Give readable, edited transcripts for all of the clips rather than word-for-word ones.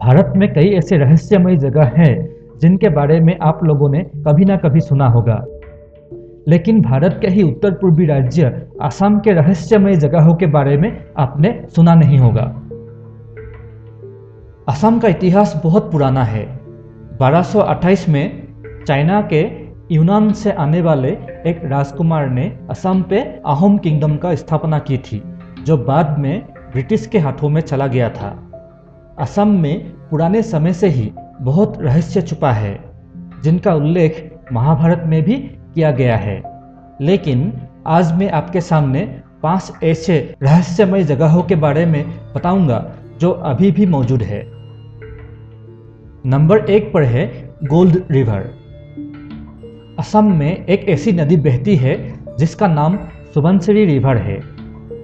भारत में कई ऐसे रहस्यमय जगह हैं जिनके बारे में आप लोगों ने कभी ना कभी सुना होगा, लेकिन भारत के ही उत्तर पूर्वी राज्य असम के रहस्यमय जगहों के बारे में आपने सुना नहीं होगा। असम का इतिहास बहुत पुराना है। 1228 में चाइना के यूनान से आने वाले एक राजकुमार ने असम पे अहोम किंगडम का स्थापना की थी, जो बाद में ब्रिटिश के हाथों में चला गया था। असम में पुराने समय से ही बहुत रहस्य छुपा है, जिनका उल्लेख महाभारत में भी किया गया है। लेकिन आज मैं आपके सामने 5 ऐसे रहस्यमय जगहों के बारे में बताऊंगा जो अभी भी मौजूद है। नंबर 1 पर है गोल्ड रिवर। असम में एक ऐसी नदी बहती है जिसका नाम सुबनसिरी रिवर है।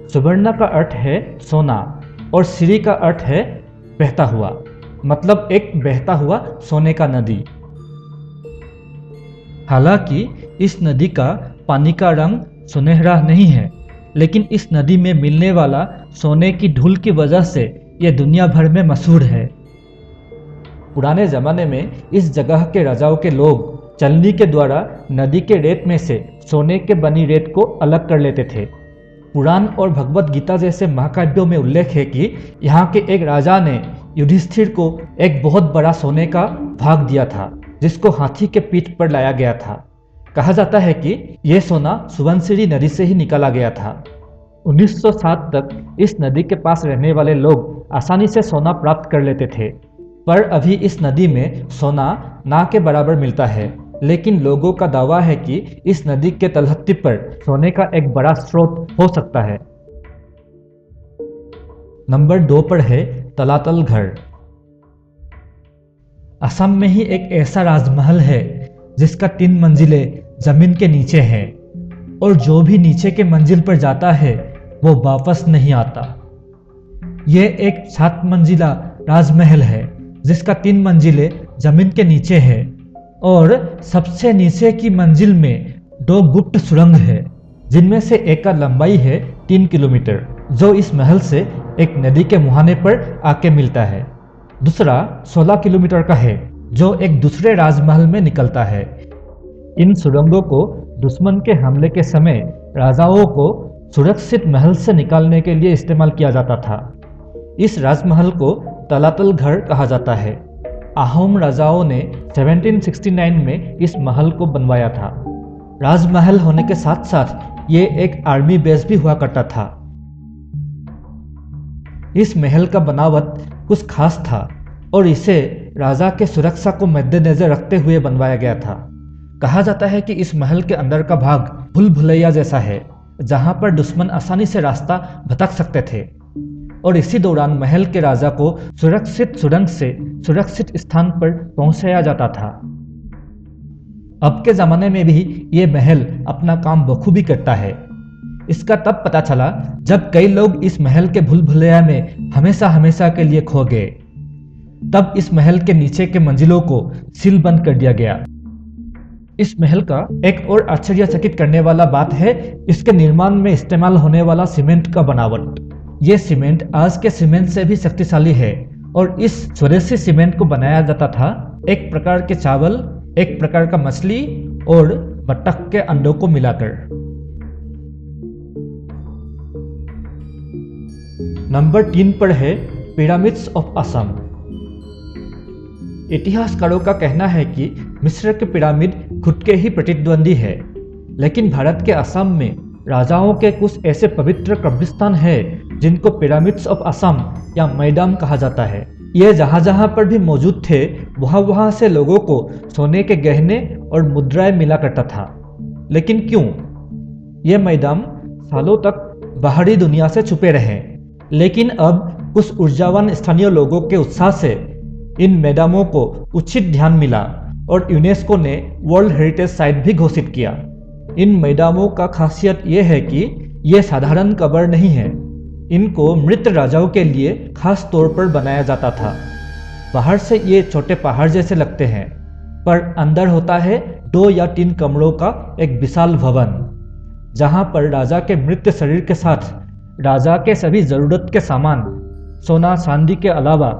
सुबर्णा का अर्थ है सोना और सिरी का अर्थ है बहता हुआ, मतलब एक बहता हुआ सोने का नदी। हालांकि इस नदी का पानी का रंग सुनहरा नहीं है, लेकिन इस नदी में मिलने वाला सोने की धूल की वजह से यह दुनिया भर में मशहूर है। पुराने जमाने में इस जगह के राजाओं के लोग चलनी के द्वारा नदी के रेत में से सोने के बनी रेत को अलग कर लेते थे। पुराण और भगवत गीता जैसे महाकाव्यों में उल्लेख है कि यहाँ के एक राजा ने युधिष्ठिर को एक बहुत बड़ा सोने का भाग दिया था, जिसको हाथी के पीठ पर लाया गया था। कहा जाता है कि यह सोना सुबनसिरी नदी से ही निकाला गया था। 1907 तक इस नदी के पास रहने वाले लोग आसानी से सोना प्राप्त कर लेते थे, पर अभी इस नदी में सोना ना के बराबर मिलता है। लेकिन लोगों का दावा है कि इस नदी के तलहटी पर सोने का एक बड़ा स्रोत हो सकता है। नंबर 2 पर है तलातल घर। असम में ही एक ऐसा राजमहल है जिसका 3 मंजिलें जमीन के नीचे हैं, और जो भी नीचे के मंजिल पर जाता है वो वापस नहीं आता। यह एक 7 मंजिला राजमहल है जिसका 3 मंजिलें जमीन के नीचे है, और सबसे नीचे की मंजिल में 2 गुप्त सुरंग है, जिनमें से एक का लंबाई है 3 किलोमीटर, जो इस महल से एक नदी के मुहाने पर आके मिलता है। दूसरा 16 किलोमीटर का है, जो एक दूसरे राजमहल में निकलता है। इन सुरंगों को दुश्मन के हमले के समय राजाओं को सुरक्षित महल से निकालने के लिए इस्तेमाल किया जाता था। इस राजमहल को तलातल घर कहा जाता है। अहोम राजाओं ने 1769 में इस महल को बनवाया था। राजमहल होने के साथ साथ ये एक आर्मी बेस भी हुआ करता था। इस महल का बनावट कुछ खास था और इसे राजा के सुरक्षा को मद्देनजर रखते हुए बनवाया गया था। कहा जाता है कि इस महल के अंदर का भाग भूल भुलैया जैसा है, जहां पर दुश्मन आसानी से रास्ता भटक सकते थे, और इसी दौरान महल के राजा को सुरक्षित सुरंग से सुरक्षित स्थान पर पहुंचाया जाता था। अब के ज़माने में भी ये महल अपना काम बखूबी करता है। इसका तब पता चला जब कई लोग इस महल के भूल भुलैया में हमेशा हमेशा के लिए खो गए। तब इस महल के नीचे के मंजिलों को सील बंद कर दिया गया। इस महल का एक और आश्चर्यचकित करने वाला बात है इसके निर्माण में इस्तेमाल होने वाला सीमेंट का बनावट। ये सीमेंट आज के सीमेंट से भी शक्तिशाली है, और इस स्वदेशी सीमेंट को बनाया जाता था एक प्रकार के चावल, एक प्रकार का मछली और बतख के अंडों को मिलाकर। नंबर 3 पर है पिरामिड्स ऑफ असम। इतिहासकारों का कहना है कि मिस्र के पिरामिड खुद के ही प्रतिद्वंदी है, लेकिन भारत के असम में राजाओं के कुछ ऐसे पवित्र कब्रिस्तान हैं जिनको पिरामिड्स ऑफ असम या मैदाम कहा जाता है। ये जहाँ पर भी मौजूद थे वहाँ से लोगों को सोने के गहने और मुद्राएं मिला करता था। लेकिन क्यों? ये मैदाम सालों तक बाहरी दुनिया से छुपे रहे, लेकिन अब कुछ ऊर्जावान स्थानीय लोगों के उत्साह से इन मैदामों को उचित ध्यान मिला और यूनेस्को ने वर्ल्ड हेरिटेज साइट भी घोषित किया। इन मैदामों का खासियत यह है कि ये साधारण कब्र नहीं है। इनको मृत राजाओं के लिए खास तौर पर बनाया जाता था। बाहर से ये छोटे पहाड़ जैसे लगते हैं, पर अंदर होता है 2 या 3 कमरों का एक विशाल भवन, जहां पर राजा के मृत शरीर के साथ राजा के सभी जरूरत के सामान, सोना चांदी के अलावा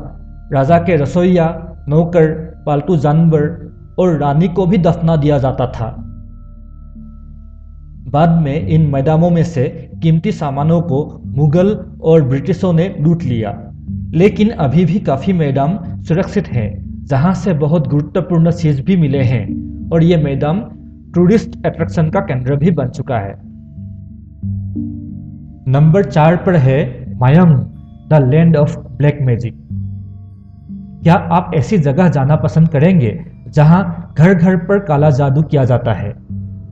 राजा के रसोइया, नौकर, पालतू जानवर और रानी को भी दफना दिया जाता था। बाद में इन मैदानों में से कीमती सामानों को मुगल और ब्रिटिशों ने लूट लिया, लेकिन अभी भी काफ़ी मैदान सुरक्षित हैं जहां से बहुत गुरुत्वपूर्ण चीज भी मिले हैं और ये मैदान टूरिस्ट अट्रैक्शन का केंद्र भी बन चुका है। नंबर 4 पर है Mayong, the land of black magic. क्या आप ऐसी जगह जाना पसंद करेंगे जहां घर घर पर काला जादू किया जाता है?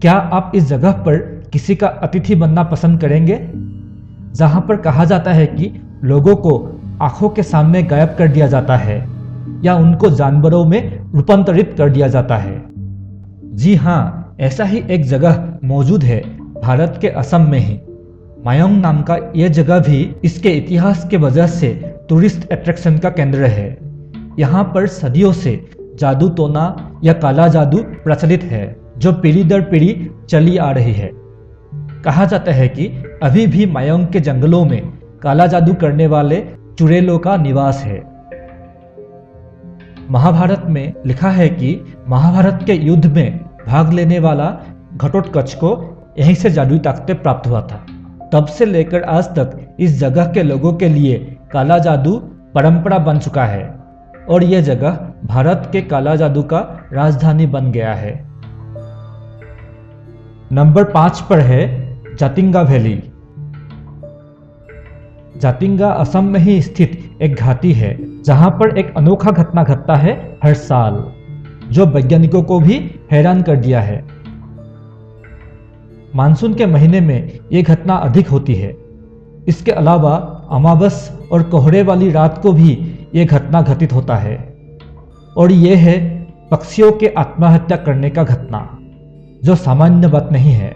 क्या आप इस जगह पर किसी का अतिथि बनना पसंद करेंगे, जहां पर कहा जाता है कि लोगों को आंखों के सामने गायब कर दिया जाता है या उनको जानवरों में रूपांतरित कर दिया जाता है? जी हाँ, ऐसा ही एक जगह मौजूद है भारत के असम में ही। मायांग नाम का यह जगह भी इसके इतिहास के वजह से टूरिस्ट अट्रैक्शन का केंद्र है। यहाँ पर सदियों से जादू टोना या काला जादू प्रचलित है जो पीढ़ी दर पीढ़ी चली आ रही है। कहा जाता है कि अभी भी मायांग के जंगलों में काला जादू करने वाले चुड़ैलों का निवास है। महाभारत में लिखा है कि महाभारत के युद्ध में भाग लेने वाला घटोत्कच को यहीं से जादुई ताकतें प्राप्त हुआ था। तब से लेकर आज तक इस जगह के लोगों के लिए काला जादू परंपरा बन चुका है और यह जगह भारत के काला जादू का राजधानी बन गया है। नंबर 5 पर है जातिंगा वैली। जातिंगा असम में ही स्थित एक घाटी है जहां पर एक अनोखा घटना घटता है हर साल, जो वैज्ञानिकों को भी हैरान कर दिया है। मानसून के महीने में यह घटना अधिक होती है। इसके अलावा अमावस और कोहरे वाली रात को भी यह घटना घटित होता है और यह है पक्षियों के आत्महत्या करने का घटना, जो सामान्य बात नहीं है।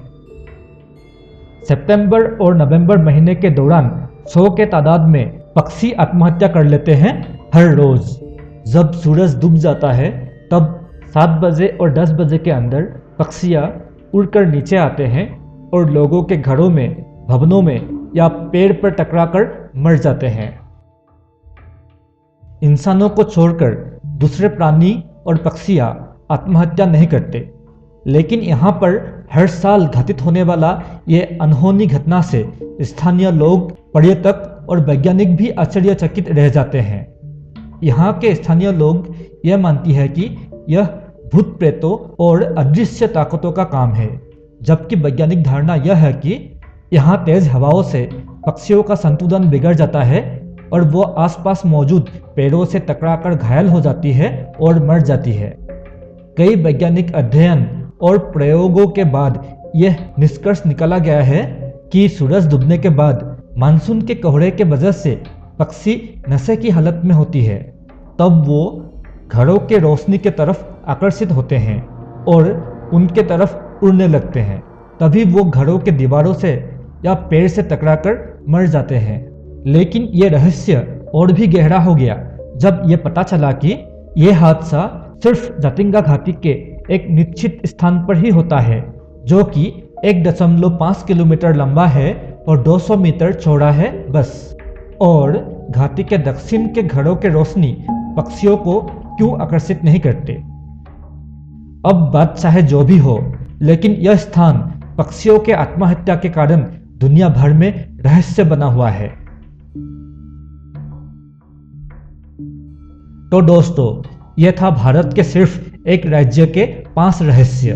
सितंबर और नवंबर महीने के दौरान 100 के तादाद में पक्षी आत्महत्या कर लेते हैं हर रोज। जब सूरज डूब जाता है तब 7 बजे और 10 बजे के अंदर पक्षियां उड़कर नीचे आते हैं और लोगों के घरों में, भवनों में या पेड़ पर टकराकर मर जाते हैं। इंसानों को छोड़कर दूसरे प्राणी और पक्षियां आत्महत्या नहीं करते, लेकिन यहाँ पर हर साल घटित होने वाला ये अनहोनी घटना से स्थानीय लोग, पर्यटक और वैज्ञानिक भी आश्चर्यचकित रह जाते हैं। यहाँ के स्थानीय लोग यह मानती है कि यह भूत प्रेतों और अदृश्य ताकतों का काम है, जबकि वैज्ञानिक धारणा यह है कि यहाँ तेज हवाओं से पक्षियों का संतुलन बिगड़ जाता है और वो आसपास मौजूद पेड़ों से टकराकर घायल हो जाती है और मर जाती है। कई वैज्ञानिक अध्ययन और प्रयोगों के बाद यह निष्कर्ष निकाला गया है कि सूरज डूबने के बाद मानसून के कोहरे के वजह से पक्षी नशे की हालत में होती है, तब वो घरों के रोशनी के तरफ आकर्षित होते हैं और उनके तरफ उड़ने लगते हैं। तभी वो घरों के दीवारों से या पेड़ से टकराकर मर जाते हैं। लेकिन ये रहस्य और भी गहरा हो गया जब ये पता चला कि यह हादसा सिर्फ जातिंगा घाटी के एक निश्चित स्थान पर ही होता है, जो कि 1.5 किलोमीटर लंबा है और 200 मीटर चौड़ा है बस। और घाटी के दक्षिण के घरों के रोशनी पक्षियों को क्यों आकर्षित नहीं करते? अब बात चाहे जो भी हो, लेकिन यह स्थान पक्षियों के आत्महत्या के कारण दुनिया भर में रहस्य बना हुआ है। तो दोस्तों, यह था भारत के सिर्फ एक राज्य के 5 रहस्य,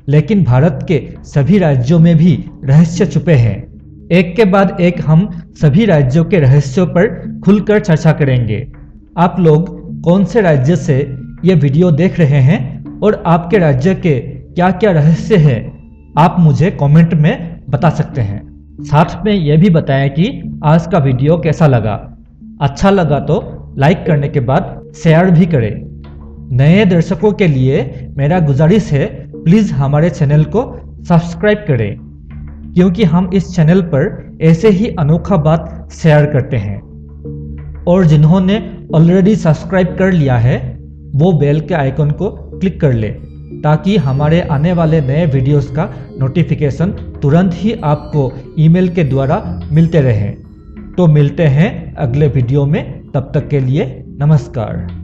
लेकिन भारत के सभी राज्यों में भी रहस्य छुपे हैं। एक के बाद एक हम सभी राज्यों के रहस्यों पर खुलकर चर्चा करेंगे। आप लोग कौन से राज्य से ये वीडियो देख रहे हैं और आपके राज्य के क्या क्या रहस्य हैं, आप मुझे कमेंट में बता सकते हैं। साथ में यह भी बताएं कि आज का वीडियो कैसा लगा। अच्छा लगा तो लाइक करने के बाद शेयर भी करें। नए दर्शकों के लिए मेरा गुजारिश है, प्लीज़ हमारे चैनल को सब्सक्राइब करें, क्योंकि हम इस चैनल पर ऐसे ही अनोखा बात शेयर करते हैं। और जिन्होंने ऑलरेडी सब्सक्राइब कर लिया है वो बेल के आइकन को क्लिक कर ले, ताकि हमारे आने वाले नए वीडियोस का नोटिफिकेशन तुरंत ही आपको ईमेल के द्वारा मिलते रहें। तो मिलते हैं अगले वीडियो में। तब तक के लिए नमस्कार।